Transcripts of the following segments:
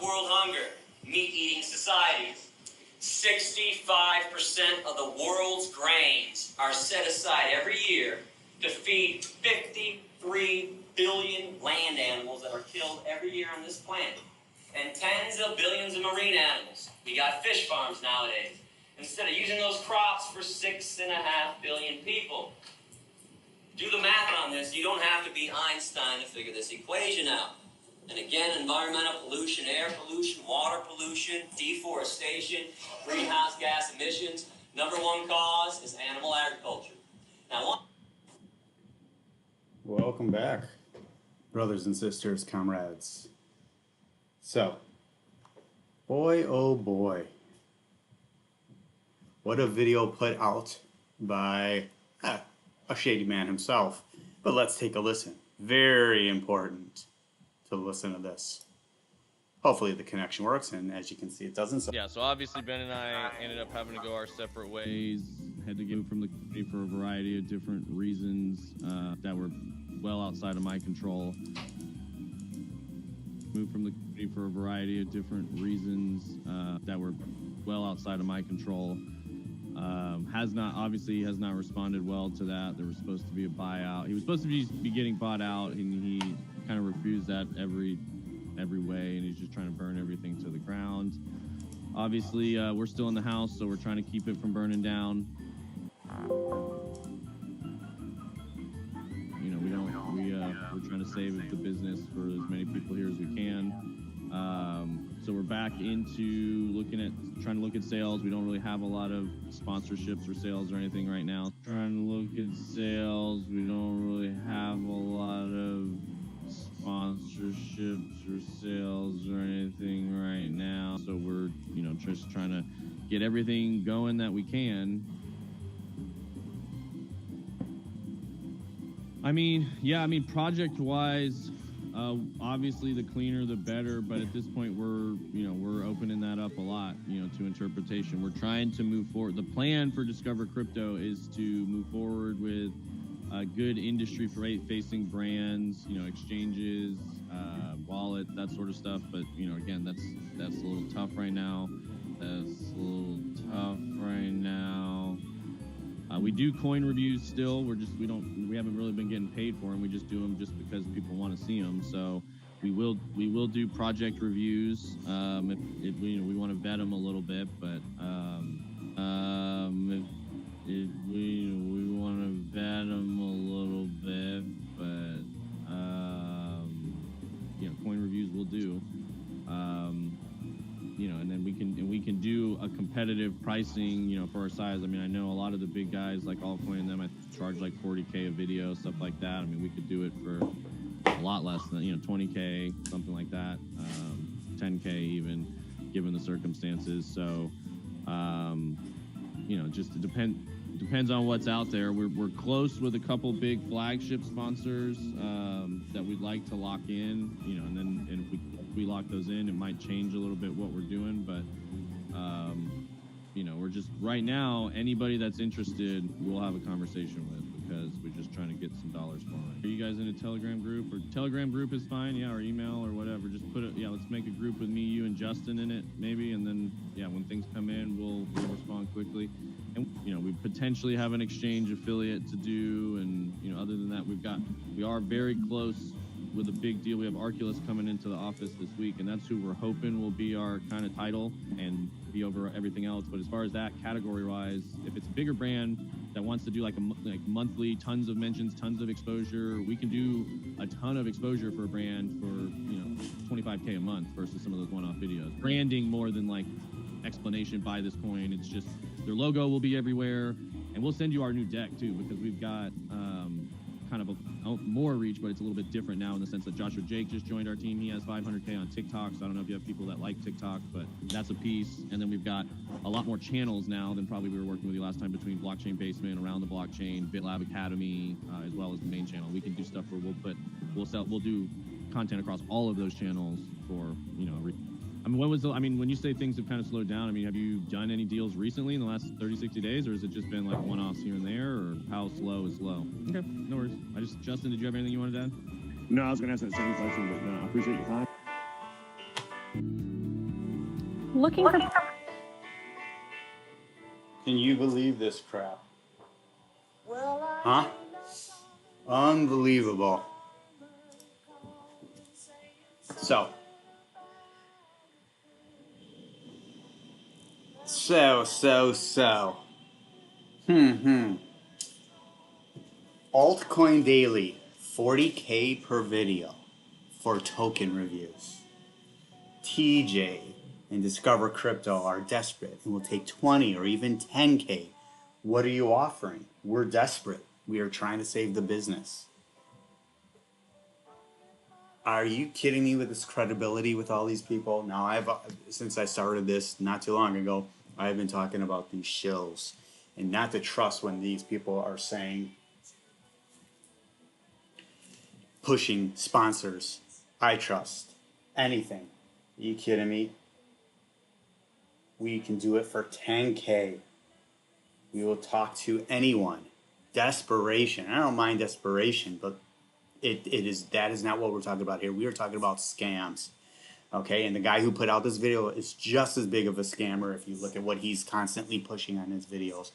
world hunger? Meat-eating societies. 65% of the world's grains are set aside every year to feed 53 billion land animals that are killed every year on this planet. And tens of billions of marine animals. We got fish farms nowadays. Instead of using those crops for 6.5 billion people. Do the math on this. You don't have to be Einstein to figure this equation out. And again, environmental pollution, air pollution, water pollution, deforestation, greenhouse gas emissions. Number one cause is animal agriculture. Now, welcome back, brothers and sisters, comrades. So, boy, oh boy, what a video put out by a shady man himself. But let's take a listen. Very important to listen to this. Hopefully the connection works, and as you can see, it doesn't. Yeah, so obviously Ben and I ended up having to go our separate ways. Had to get from the company for a variety of different reasons that were well outside of my control. Moved from the company for a variety of different reasons that were well outside of my control. Has not responded well to that. There was supposed to be a buyout. He was supposed to be getting bought out, and he kind of refused that every way, and he's just trying to burn everything to the ground. Obviously, we're still in the house, so we're trying to keep it from burning down. You know, we're trying to save the business for as many people here as we can. So we're back into trying to look at sales. We don't really have a lot of sponsorships or sales or anything right now. Trying to look at sales. We don't really have a lot of sponsorships or sales or anything right now. So we're, just trying to get everything going that we can. Project-wise, obviously the cleaner the better, but at this point we're opening that up a lot, to interpretation. We're trying to move forward. The plan for Discover Crypto is to move forward with good industry-facing brands, exchanges, wallets, that sort of stuff. But again, that's a little tough right now. We do coin reviews still. We haven't really been getting paid for them. We just do them just because people want to see them. So we will do project reviews. If we want to vet them a little bit, but we want to vet them a little bit, but coin reviews we'll do. And then we can do a competitive pricing, for our size. I know a lot of the big guys like Altcoin and them, I charge like $40K a video, stuff like that. We could do it for a lot less than, $20K, something like that, $10K even, given the circumstances. So, just depends on what's out there. We're close with a couple big flagship sponsors that we'd like to lock in, and if we lock those in, it might change a little bit what we're doing, but we're just right now, anybody that's interested, we'll have a conversation with, because we're just trying to get some dollars for them. Are you guys in a Telegram group? Or Telegram group is fine, or email or whatever. Just put it, let's make a group with me, you, and Justin in it, maybe, and then when things come in, we'll respond quickly. And we potentially have an exchange affiliate to do, and other than that, we are very close with a big deal. We have Arculus coming into the office this week, and that's who we're hoping will be our kind of title and be over everything else. But as far as that category-wise, if it's a bigger brand that wants to do like monthly, tons of mentions, tons of exposure, we can do a ton of exposure for a brand for $25K a month versus some of those one-off videos. Branding more than like explanation, buy this coin. It's just their logo will be everywhere, and we'll send you our new deck too, because we've got kind of more reach, but it's a little bit different now in the sense that Joshua Jake just joined our team. He has 500K on TikTok, so I don't know if you have people that like TikTok, but that's a piece. And then we've got a lot more channels now than probably we were working with you last time, between Blockchain Basement, Around the Blockchain, BitLab Academy, as well as the main channel. We can do stuff where we'll do content across all of those channels for, when you say things have kind of slowed down, have you done any deals recently in the last 30, 60 days, or has it just been like one-offs here and there, or how slow is slow? Okay, no worries. Justin, did you have anything you wanted to add? No, I was going to ask that same question, but no, I appreciate your time. Looking for Can you believe this crap? Huh? Unbelievable. So. Hmm. Altcoin Daily, 40K per video for token reviews. TJ and Discover Crypto are desperate and will take 20 or even 10K. What are you offering? We're desperate. We are trying to save the business. Are you kidding me with this credibility with all these people? Now, since I started this not too long ago, I've been talking about these shills and not to trust when these people are saying, pushing sponsors. I trust anything. Are you kidding me? We can do it for 10K. We will talk to anyone. Desperation. I don't mind desperation, but that is not what we're talking about here. We are talking about scams. Okay, and the guy who put out this video is just as big of a scammer if you look at what he's constantly pushing on his videos.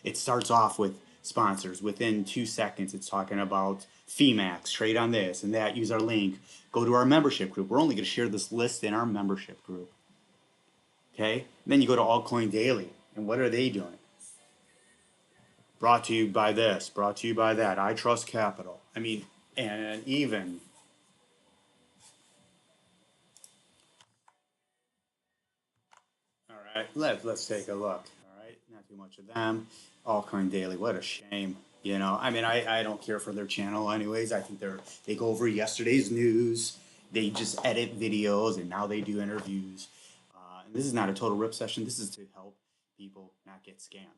It starts off with sponsors. Within 2 seconds, it's talking about FEMAX, trade on this and that, use our link, go to our membership group. We're only going to share this list in our membership group. Okay, and then you go to Altcoin Daily, and what are they doing? Brought to you by this, brought to you by that. I Trust Capital. I mean, and even all right, let's take a look. All right, not too much of them. Altcoin Daily, what a shame. You know, I mean, I don't care for their channel anyways. I think they go over yesterday's news. They just edit videos, and now they do interviews. And this is not a total rip session. This is to help people not get scammed.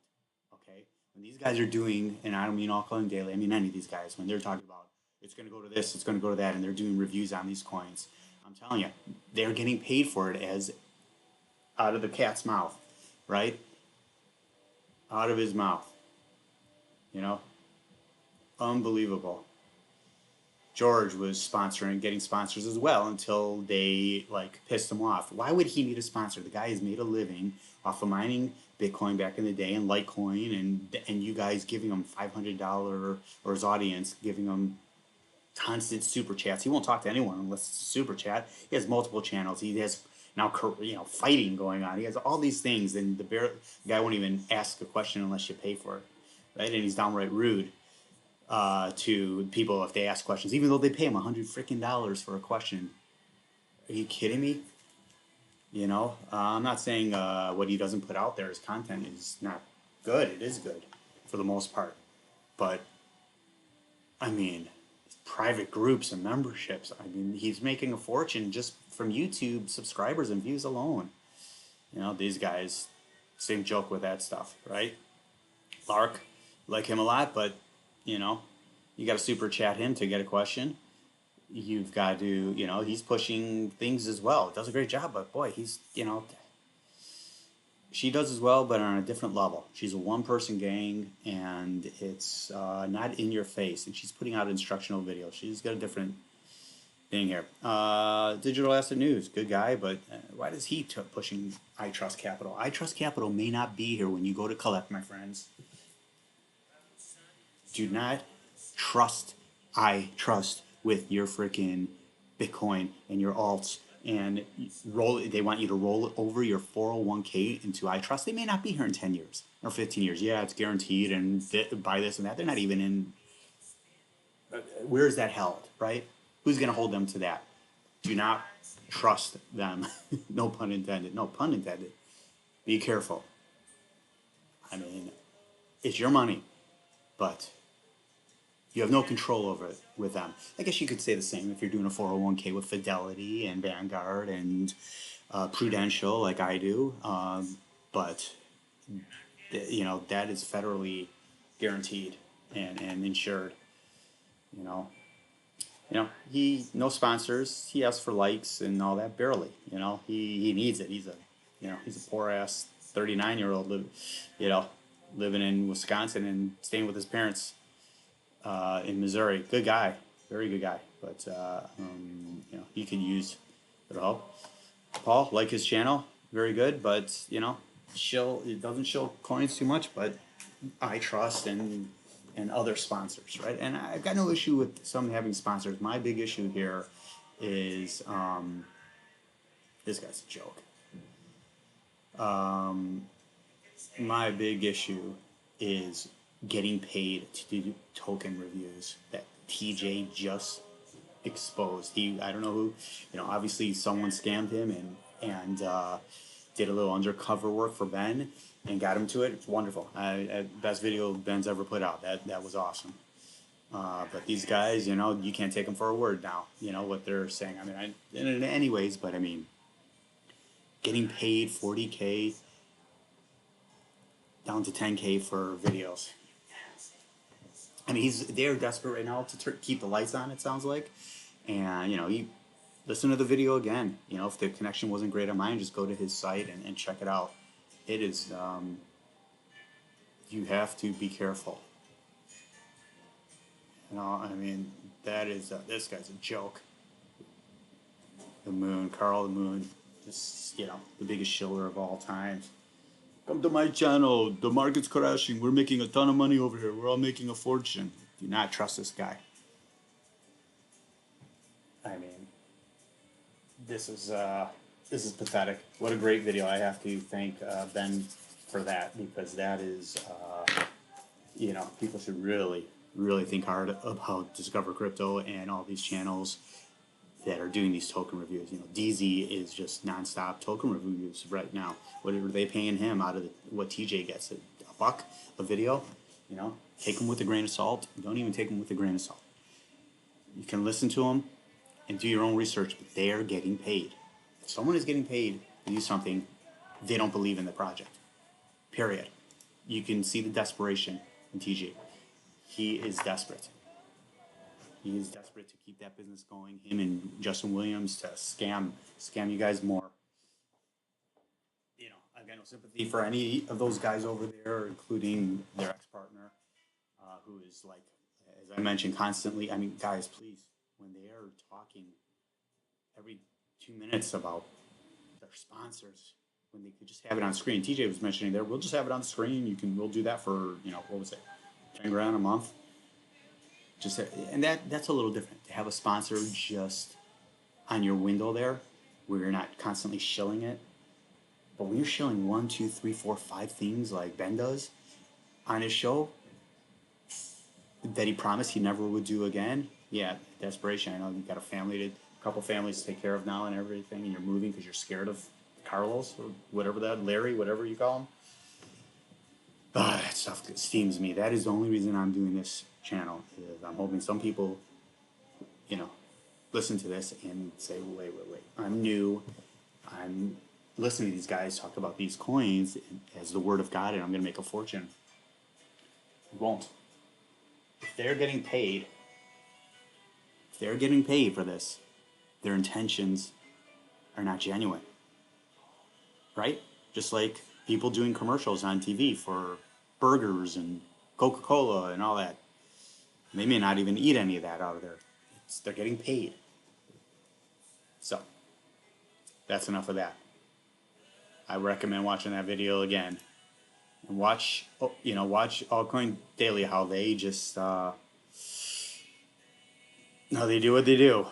Okay, when these guys are doing, and I don't mean Altcoin Daily, I mean any of these guys, when they're talking about it's going to go to this, it's going to go to that, and they're doing reviews on these coins, I'm telling you, they're getting paid for it as out of the cat's mouth, right? Out of his mouth. You know? Unbelievable. George was getting sponsors as well until they pissed him off. Why would he need a sponsor? The guy has made a living off of mining Bitcoin back in the day and Litecoin, and you guys giving him $500, or his audience giving him constant super chats. He won't talk to anyone unless it's a super chat. He has multiple channels. He has now fighting going on. He has all these things, and the guy won't even ask a question unless you pay for it, right? And he's downright rude to people if they ask questions, even though they pay him $100 for a question. Are you kidding me? You know, I'm not saying what he doesn't put out there, his content is not good. It is good for the most part, but I mean, private groups and memberships. I mean, he's making a fortune just from YouTube subscribers and views alone. You know, these guys, same joke with that stuff, right? Lark, like him a lot, but you know, you got to super chat him to get a question. You've got to, you know, he's pushing things as well. Does a great job, but boy, he's, you know, she does as well, but on a different level. She's a one-person gang, and it's not in your face. And she's putting out instructional videos. She's got a different thing here. Digital Asset News, good guy, but why does he pushing I Trust Capital? I Trust Capital may not be here when you go to collect, my friends. Do not trust I Trust with your freaking Bitcoin and your alts, and they want you to roll over your 401k into I Trust. They may not be here in 10 years or 15 years. Yeah, it's guaranteed and buy this and that. They're not even in. Where is that held, right? Who's going to hold them to that? Do not trust them. No pun intended. No pun intended. Be careful. I mean, it's your money, but you have no control over it with them. I guess you could say the same if you're doing a 401k with Fidelity and Vanguard and Prudential like I do. But, you know, that is federally guaranteed and insured. You know, no sponsors. He asks for likes and all that barely. You know, he needs it. He's a poor ass 39-year-old, living in Wisconsin and staying with his parents. In Missouri, good guy, very good guy, but he could use a little help. Paul, like his channel, very good, but you know, it doesn't show coins too much, but I trust and other sponsors, right? And I've got no issue with some having sponsors. My big issue here is this guy's a joke. My big issue is getting paid to do token reviews that TJ just exposed. I don't know who, you know, obviously someone scammed him and did a little undercover work for Ben and got him to it. It's wonderful. Best video Ben's ever put out. That was awesome. But these guys, you know, you can't take them for a word now. You know what they're saying. I mean, anyways, but I mean, getting paid $40K down to $10K for videos. I mean, they're desperate right now to keep the lights on. It sounds like, and you know, you listen to the video again. You know, if the connection wasn't great on mine, just go to his site and check it out. It is. You have to be careful. You know, I mean, that is this guy's a joke. The Moon, Carl the Moon, just you know, the biggest shiller of all time. Come to my channel. The market's crashing. We're making a ton of money over here. We're all making a fortune. Do not trust this guy. I mean, this is pathetic. What a great video. I have to thank Ben for that, because that is, you know, people should really, really think hard about Discover Crypto and all these channels that are doing these token reviews. You know, DZ is just nonstop token reviews right now. What are they paying him out of what TJ gets? $1 a video? You know, take them with a grain of salt. Don't even take them with a grain of salt. You can listen to them and do your own research, but they are getting paid. If someone is getting paid to do something, they don't believe in the project. Period. You can see the desperation in TJ. He is desperate. He is desperate to keep that business going. Him and Justin Williams to scam you guys more. You know, I've got no sympathy for any of those guys over there, including their ex-partner, who is like, as I mentioned, constantly. I mean, guys, please, when they are talking every 2 minutes about their sponsors, when they could just have it on screen. TJ was mentioning there, we'll just have it on the screen. We'll do that for, you know, what was it, 10 grand a month. Just, and that's a little different to have a sponsor just on your window there, where you're not constantly shilling it. But when you're shilling 1, 2, 3, 4, 5 things like Ben does on his show that he promised he never would do again, yeah, desperation. I know you've got a couple families to take care of now and everything, and you're moving because you're scared of Carlos or whatever Larry, whatever you call him. That stuff steams me. That is the only reason I'm doing this channel. Is I'm hoping some people, you know, listen to this and say, wait. I'm new. I'm listening to these guys talk about these coins as the word of God, and I'm going to make a fortune. It won't. If they're getting paid for this, their intentions are not genuine. Right? Just like people doing commercials on TV for burgers and Coca-Cola and all that. They may not even eat any of that out of there. They're getting paid. So, that's enough of that. I recommend watching that video again. And watch Altcoin Daily, how they just, how they do what they do.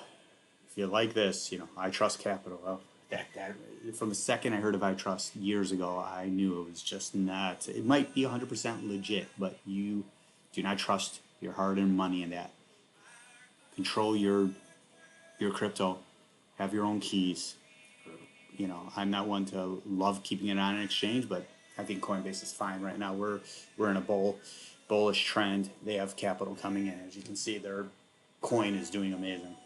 If you like this, you know, I Trust Capital. Well, that from the second I heard of iTrust years ago, I knew it was just not. It might be 100% legit, but you do not trust your hard-earned money in that. Control your crypto. Have your own keys. You know, I'm not one to love keeping it on an exchange, but I think Coinbase is fine right now. We're in a bullish trend. They have capital coming in. As you can see, their coin is doing amazing.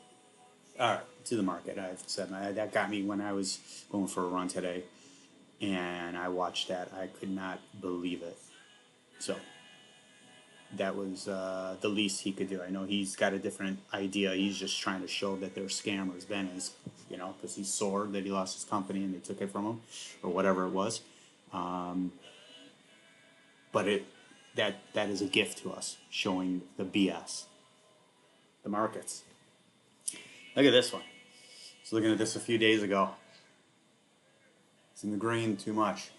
All right, to the market. I've said that got me when I was going for a run today, and I watched that. I could not believe it. So that was the least he could do. I know he's got a different idea. He's just trying to show that they're scammers. Ben is, you know, because he's sore that he lost his company and they took it from him, or whatever it was. But that is a gift to us, showing the BS, the markets. Look at this one. I was looking at this a few days ago. It's in the green too much.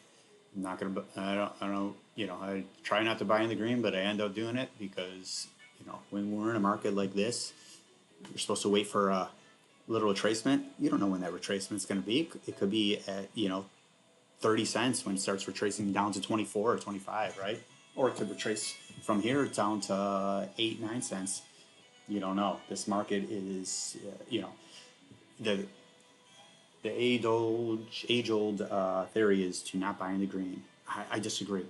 I'm not gonna. I don't. You know, I try not to buy in the green, but I end up doing it because when we're in a market like this, you're supposed to wait for a little retracement. You don't know when that retracement's going to be. It could be at 30 cents when it starts retracing down to 24 or 25, right? Or it could retrace from here down to 8, 9 cents. You don't know. This market is, the age old theory is to not buy in the green. I disagree.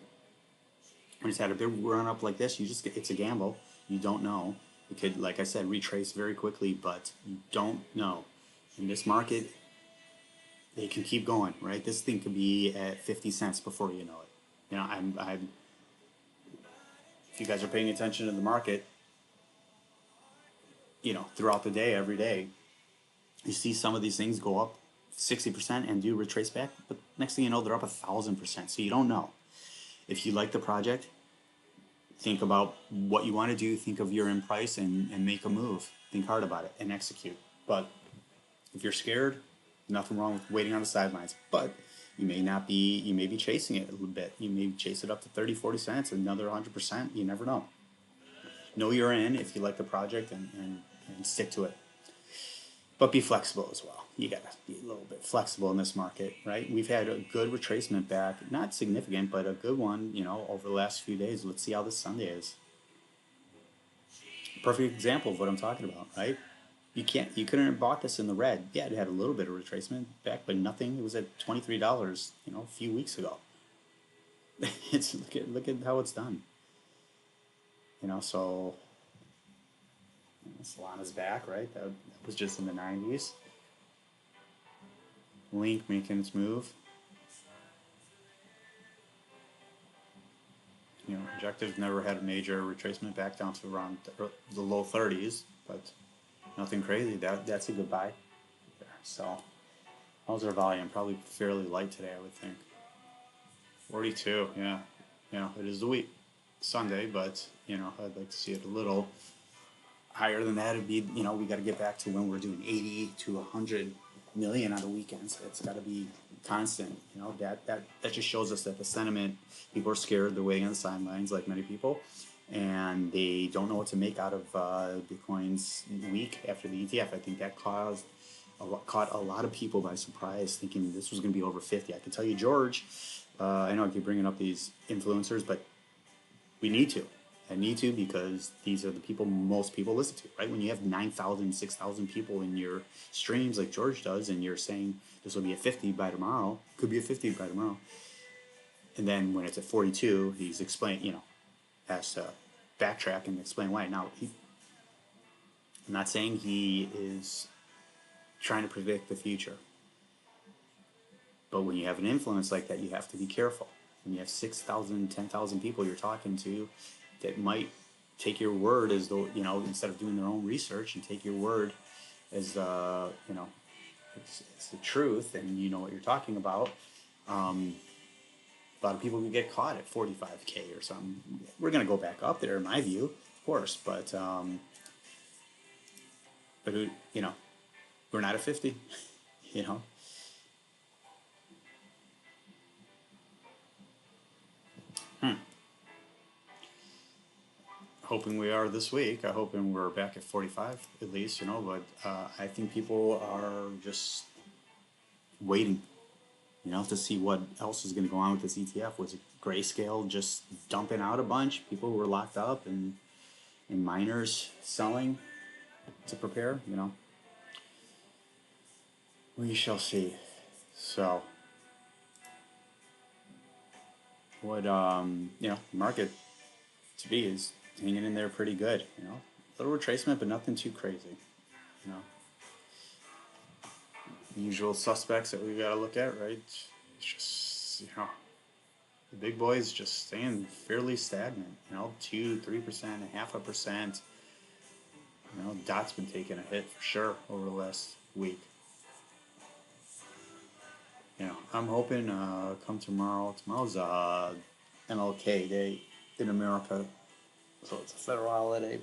When it's had a big run up like this, it's a gamble. You don't know. It could, like I said, retrace very quickly, but you don't know. In this market, they can keep going, right? This thing could be at 50 cents before you know it. I'm if you guys are paying attention to the market, throughout the day, every day, you see some of these things go up 60% and do retrace back, but next thing you know, they're up 1,000%. So you don't know. If you like the project, think about what you want to do, think of your end price, and make a move. Think hard about it and execute. But if you're scared, nothing wrong with waiting on the sidelines. But you may be chasing it a little bit. You may chase it up to 30, 40 cents, another 100%. You never know. Know you're in if you like the project and stick to it. But be flexible as well. You got to be a little bit flexible in this market, right? We've had a good retracement back, not significant, but a good one, over the last few days. Let's see how this Sunday is. Perfect example of what I'm talking about, right? You couldn't have bought this in the red. Yeah, it had a little bit of retracement back, but nothing. It was at $23, a few weeks ago. Look at how it's done. So Solana's back, right? That was just in the 90s. Link making its move. Objective never had a major retracement back down to around the low 30s, but nothing crazy. That's a good buy there. So how's our volume? Probably fairly light today, I would think. 42, yeah. It is the week, Sunday, but I'd like to see it a little higher than that. It'd be, we got to get back to when we're doing 80 to 100 million on the weekends. It's got to be constant. That just shows us that the sentiment, people are scared, they're waiting on the sidelines like many people, and they don't know what to make out of Bitcoin's week after the ETF. I think that caught a lot of people by surprise, thinking this was going to be over 50. I can tell you, George, I know I keep bringing up these influencers, but we need to. I need to, because these are the people most people listen to, right? When you have 9,000, 6,000 people in your streams like George does, and you're saying this will be at 50 by tomorrow, could be at 50 by tomorrow. And then when it's at 42, he's has to backtrack and explain why. Now, I'm not saying he is trying to predict the future. But when you have an influence like that, you have to be careful. When you have 6,000, 10,000 people you're talking to that might take your word as though, instead of doing their own research, and take your word as, it's the truth, and you know what you're talking about. A lot of people could get caught at 45K or something. We're going to go back up there, in my view, of course, but we're not at 50, Hoping we are this week. I'm hoping we're back at 45 at least, but I think people are just waiting, to see what else is going to go on with this ETF. Was it Grayscale just dumping out a bunch? People who were locked up and miners selling to prepare, We shall see. So, what, the market to be is hanging in there pretty good, a little retracement, but nothing too crazy, The usual suspects that we got to look at, right? It's just, the big boys just staying fairly stagnant, 2%, 3%, 0.5%. DOT's been taking a hit for sure over the last week. I'm hoping come tomorrow's MLK Day in America. So it's a federal holiday,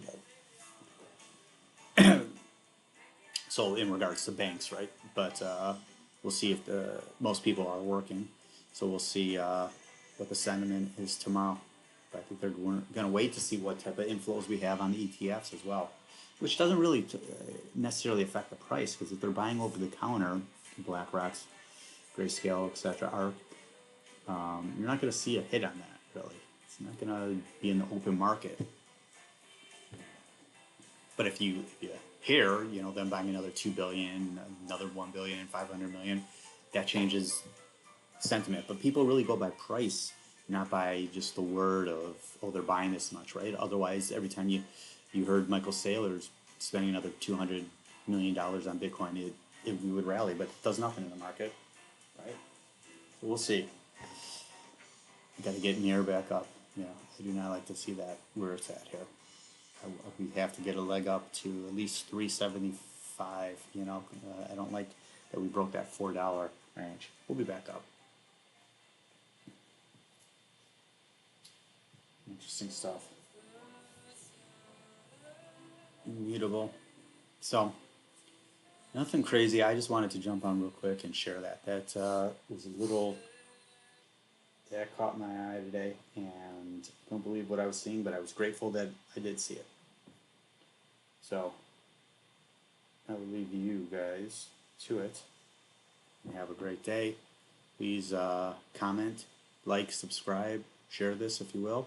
but so in regards to banks, right? But we'll see if most people are working. So we'll see what the sentiment is tomorrow. But I think they're going to wait to see what type of inflows we have on the ETFs as well, which doesn't really necessarily affect the price, because if they're buying over the counter, BlackRock's, Grayscale, etc., ARK, you're not going to see a hit on that, really. It's not going to be in the open market. But if you hear, them buying another 2 billion, another 1 billion, and 500 million, that changes sentiment. But people really go by price, not by just the word of, oh, they're buying this much, right? Otherwise, every time you heard Michael Saylor's spending another $200 million on Bitcoin, we would rally, but it does nothing in the market, right? So we'll see. Got to get near back up. I do not like to see that where it's at here. We have to get a leg up to at least 375. I don't like that we broke that $4 range. We'll be back up. Interesting stuff. Immutable. So, nothing crazy. I just wanted to jump on real quick and share that. That was a little... That caught my eye today, and I don't believe what I was seeing, but I was grateful that I did see it. So, I will leave you guys to it. And have a great day. Please comment, like, subscribe, share this if you will.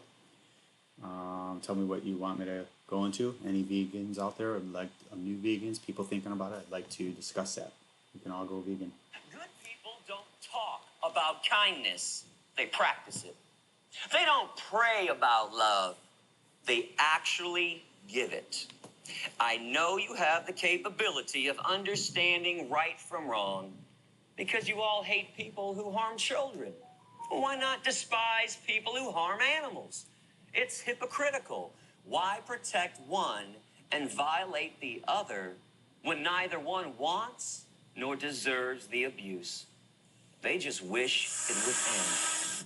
Tell me what you want me to go into. Any vegans out there, or like new vegans, people thinking about it, I'd like to discuss that. We can all go vegan. Good people don't talk about kindness. They practice it. They don't pray about love. They actually give it. I know you have the capability of understanding right from wrong because you all hate people who harm children. Why not despise people who harm animals? It's hypocritical. Why protect one and violate the other when neither one wants nor deserves the abuse? They just wish it would end.